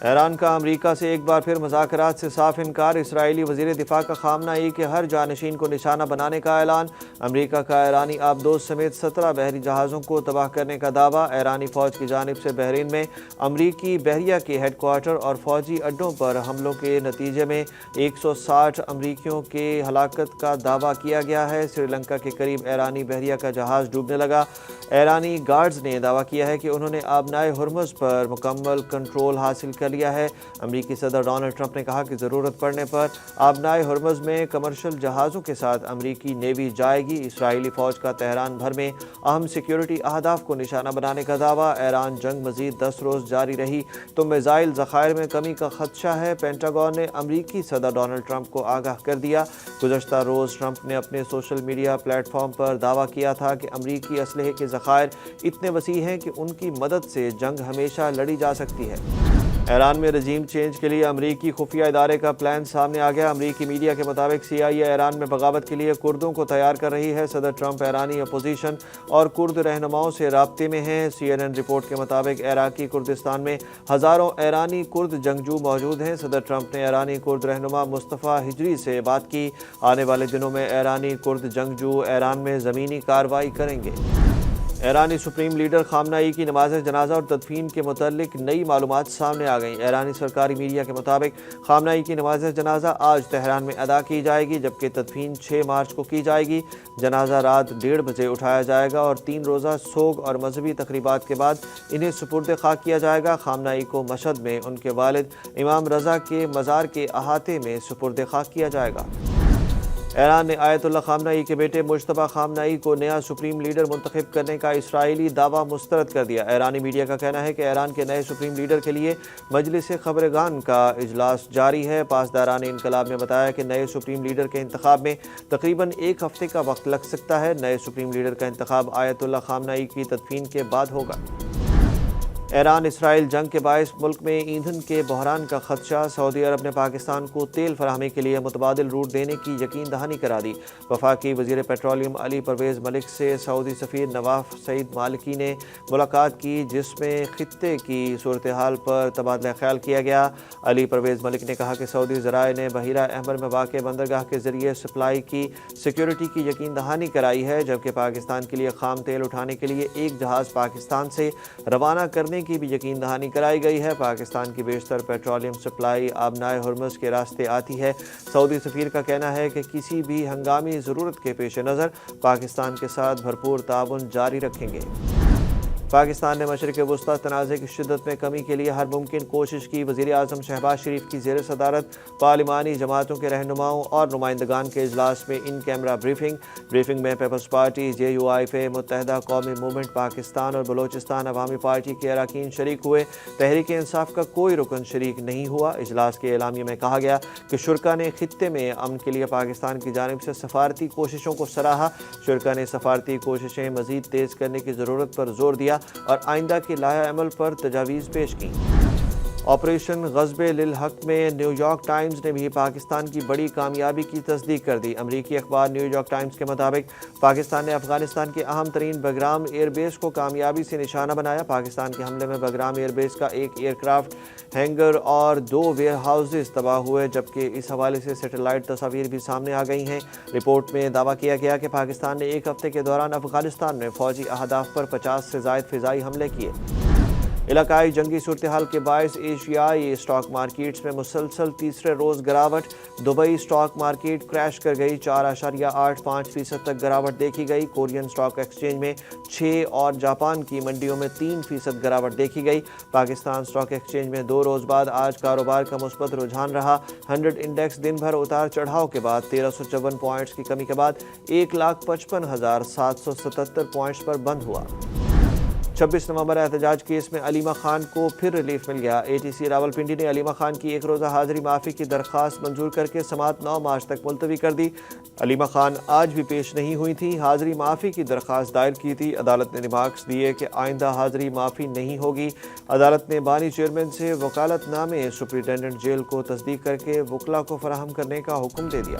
ایران کا امریکہ سے ایک بار پھر مذاکرات سے صاف انکار۔ اسرائیلی وزیر دفاع کا خامنہ ای کے ہر جانشین کو نشانہ بنانے کا اعلان۔ امریکہ کا ایرانی آبدوز سمیت 17 بحری جہازوں کو تباہ کرنے کا دعویٰ۔ ایرانی فوج کی جانب سے بحرین میں امریکی بحریہ کے ہیڈ کوارٹر اور فوجی اڈوں پر حملوں کے نتیجے میں 160 امریکیوں کے ہلاکت کا دعویٰ کیا گیا ہے۔ سری لنکا کے قریب ایرانی بحریہ کا جہاز ڈوبنے لگا۔ ایرانی گارڈز نے دعویٰ کیا ہے کہ انہوں نے آبنائے ہرمز پر مکمل کنٹرول حاصل کر لیا ہے۔ امریکی صدر ڈونلڈ ٹرمپ نے کہا کہ ضرورت پڑنے پر آبنائے ہرمز میں کمرشل جہازوں کے ساتھ امریکی نیوی جائے گی۔ اسرائیلی فوج کا تہران بھر میں اہم سیکیورٹی اہداف کو نشانہ بنانے کا دعویٰ۔ ایران جنگ مزید 10 روز جاری رہی تو میزائل ذخائر میں کمی کا خدشہ ہے۔ پینٹاگون نے امریکی صدر ڈونلڈ ٹرمپ کو آگاہ کر دیا۔ گزشتہ روز ٹرمپ نے اپنے سوشل میڈیا پلیٹ فارم پر دعویٰ کیا تھا کہ امریکی اسلحے کے ذخائر اتنے وسیع ہیں کہ ان کی مدد سے جنگ ہمیشہ لڑی جا سکتی ہے۔ ایران میں رجیم چینج کے لیے امریکی خفیہ ادارے کا پلان سامنے آ گیا۔ امریکی میڈیا کے مطابق CIA ایران میں بغاوت کے لیے کردوں کو تیار کر رہی ہے۔ صدر ٹرمپ ایرانی اپوزیشن اور کرد رہنماؤں سے رابطے میں ہیں۔ CNN رپورٹ کے مطابق عراقی کردستان میں ہزاروں ایرانی کرد جنگجو موجود ہیں۔ صدر ٹرمپ نے ایرانی کرد رہنما مصطفیٰ ہجری سے بات کی۔ آنے والے دنوں میں ایرانی کرد جنگجو ایران میں زمینی کارروائی کریں گے۔ ایرانی سپریم لیڈر خامنہ ای کی نماز جنازہ اور تدفین کے متعلق نئی معلومات سامنے آ گئیں۔ ایرانی سرکاری میڈیا کے مطابق خامنہ ای کی نماز جنازہ آج تہران میں ادا کی جائے گی، جبکہ تدفین 6 مارچ کو کی جائے گی۔ جنازہ رات 1:30 بجے اٹھایا جائے گا اور 3 روزہ سوگ اور مذہبی تقریبات کے بعد انہیں سپرد خاک کیا جائے گا۔ خامنہ ای کو مشہد میں ان کے والد امام رضا کے مزار کے احاطے میں سپرد خاک کیا جائے گا۔ ایران نے آیت اللہ خامنہ ای کے بیٹے مجتبیٰ خامنہ ای کو نیا سپریم لیڈر منتخب کرنے کا اسرائیلی دعویٰ مسترد کر دیا۔ ایرانی میڈیا کا کہنا ہے کہ ایران کے نئے سپریم لیڈر کے لیے مجلس خبرگان کا اجلاس جاری ہے۔ پاسداران انقلاب نے بتایا کہ نئے سپریم لیڈر کے انتخاب میں تقریباً 1 ہفتے کا وقت لگ سکتا ہے۔ نئے سپریم لیڈر کا انتخاب آیت اللہ خامنہ ای کی تدفین کے بعد ہوگا۔ ایران اسرائیل جنگ کے باعث ملک میں ایندھن کے بحران کا خدشہ۔ سعودی عرب نے پاکستان کو تیل فراہمی کے لیے متبادل روٹ دینے کی یقین دہانی کرا دی۔ وفاقی وزیر پیٹرولیم علی پرویز ملک سے سعودی سفیر نواف سعید مالکی نے ملاقات کی، جس میں خطے کی صورتحال پر تبادلہ خیال کیا گیا۔ علی پرویز ملک نے کہا کہ سعودی ذرائع نے بحیرہ احمر میں واقع بندرگاہ کے ذریعے سپلائی کی سیکیورٹی کی یقین دہانی کرائی ہے، جبکہ پاکستان کے لیے خام تیل اٹھانے کے لیے ایک جہاز پاکستان سے روانہ کرنے کی بھی یقین دہانی کرائی گئی ہے۔ پاکستان کی بیشتر پیٹرولیم سپلائی آبنائے ہرمز کے راستے آتی ہے۔ سعودی سفیر کا کہنا ہے کہ کسی بھی ہنگامی ضرورت کے پیش نظر پاکستان کے ساتھ بھرپور تعاون جاری رکھیں گے۔ پاکستان نے مشرق وسطیٰ تنازع کی شدت میں کمی کے لیے ہر ممکن کوشش کی۔ وزیر اعظم شہباز شریف کی زیر صدارت پارلیمانی جماعتوں کے رہنماؤں اور نمائندگان کے اجلاس میں ان کیمرہ بریفنگ میں پیپلز پارٹی، JUIF، متحدہ قومی موومنٹ پاکستان اور بلوچستان عوامی پارٹی کے اراکین شریک ہوئے۔ تحریک انصاف کا کوئی رکن شریک نہیں ہوا۔ اجلاس کے اعلامیے میں کہا گیا کہ شرکاء نے خطے میں امن کے لیے پاکستان کی جانب سے سفارتی کوششوں کو سراہا۔ شرکاء نے سفارتی کوششیں مزید تیز کرنے کی ضرورت پر زور دیا اور آئندہ کے لائحہ عمل پر تجاویز پیش کی۔ آپریشن غضب للحق میں نیو یارک ٹائمز نے بھی پاکستان کی بڑی کامیابی کی تصدیق کر دی۔ امریکی اخبار نیو یارک ٹائمز کے مطابق پاکستان نے افغانستان کے اہم ترین بگرام ایئر بیس کو کامیابی سے نشانہ بنایا۔ پاکستان کے حملے میں بگرام ایئر بیس کا ایک ایئر کرافٹ ہینگر اور 2 ویئر ہاؤسز تباہ ہوئے، جبکہ اس حوالے سے سیٹلائٹ تصاویر بھی سامنے آ گئی ہیں۔ رپورٹ میں دعویٰ کیا گیا کہ پاکستان نے 1 ہفتے کے دوران افغانستان میں فوجی اہداف پر 50 سے زائد فضائی حملے کیے۔ علاقائی جنگی صورتحال کے باعث ایشیائی اسٹاک مارکیٹس میں مسلسل تیسرے روز گراوٹ۔ دبئی اسٹاک مارکیٹ کریش کر گئی، 4.85% تک گراوٹ دیکھی گئی۔ کورین اسٹاک ایکسچینج میں 6 اور جاپان کی منڈیوں میں 3% گراوٹ دیکھی گئی۔ پاکستان اسٹاک ایکسچینج میں 2 روز بعد آج کاروبار کا مثبت رجحان رہا۔ 100 انڈیکس دن بھر اتار چڑھاؤ کے بعد 1354 پوائنٹس کی کمی کے بعد 1,55,777 پوائنٹس پر بند ہوا۔ 26 نومبر احتجاج کیس میں علیمہ خان کو پھر ریلیف مل گیا۔ ATC راولپنڈی نے علیمہ خان کی 1 روزہ حاضری معافی کی درخواست منظور کر کے سماعت 9 مارچ تک ملتوی کر دی۔ علیمہ خان آج بھی پیش نہیں ہوئی تھی۔ حاضری معافی کی درخواست دائر کی تھی۔ عدالت نے ریمارکس دیے کہ آئندہ حاضری معافی نہیں ہوگی۔ عدالت نے بانی چیئرمین سے وکالت نامے سپرنٹنڈنٹ جیل کو تصدیق کر کے وکلاء کو فراہم کرنے کا حکم دے دیا۔